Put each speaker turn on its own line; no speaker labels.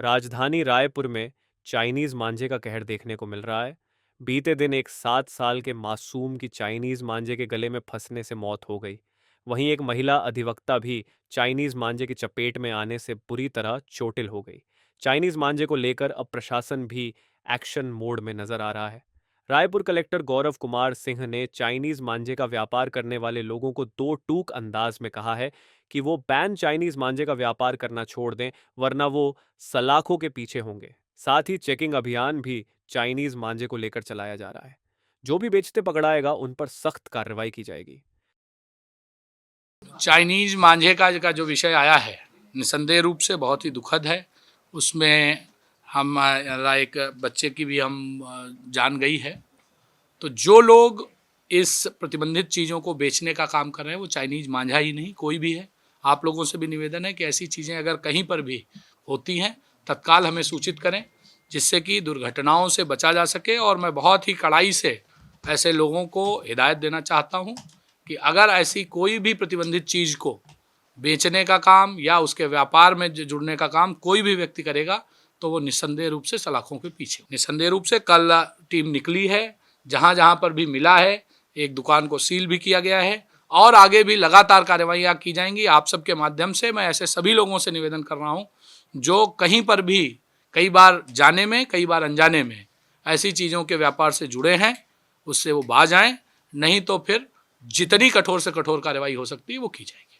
राजधानी रायपुर में चाइनीज मांझे का कहर देखने को मिल रहा है। बीते दिन एक 7 साल के मासूम की चाइनीज मांझे के गले में फंसने से मौत हो गई। वहीं एक महिला अधिवक्ता भी चाइनीज मांझे की चपेट में आने से बुरी तरह चोटिल हो गई। चाइनीज मांझे को लेकर अब प्रशासन भी एक्शन मोड में नजर आ रहा है। रायपुर कलेक्टर गौरव कुमार सिंह ने चाइनीज मांझे का व्यापार करने वाले लोगों को दो टूक अंदाज में कहा है कि वो बैन चाइनीज मांझे का व्यापार करना छोड़ दें, वरना वो सलाखों के पीछे होंगे। साथ ही चेकिंग अभियान भी चाइनीज मांझे को लेकर चलाया जा रहा है। जो भी बेचते पकड़ाएगा उन पर सख्त कार्रवाई की जाएगी।
चाइनीज मांझे का जो विषय आया है निसंदेह रूप से बहुत ही दुखद है। उसमें हमारा एक बच्चे की भी जान गई है। तो जो लोग इस प्रतिबंधित चीज़ों को बेचने का काम कर रहे हैं वो चाइनीज मांझा ही नहीं, कोई भी है। आप लोगों से भी निवेदन है कि ऐसी चीज़ें अगर कहीं पर भी होती हैं तत्काल हमें सूचित करें, जिससे कि दुर्घटनाओं से बचा जा सके। और मैं बहुत ही कड़ाई से ऐसे लोगों को हिदायत देना चाहता हूं कि अगर ऐसी कोई भी प्रतिबंधित चीज़ को बेचने का काम या उसके व्यापार में जुड़ने का काम कोई भी व्यक्ति करेगा तो वो निस्संदेह रूप से सलाखों के पीछे। निस्संदेह रूप से कल टीम निकली है, जहाँ जहाँ पर भी मिला है एक दुकान को सील भी किया गया है और आगे भी लगातार कार्रवाइयाँ की जाएंगी। आप सबके माध्यम से मैं ऐसे सभी लोगों से निवेदन कर रहा हूँ जो कहीं पर भी कई बार जाने में कई बार अनजाने में ऐसी चीज़ों के व्यापार से जुड़े हैं, उससे वो बाज आएँ, नहीं तो फिर जितनी कठोर से कठोर कार्रवाई हो सकती है वो की जाएगी।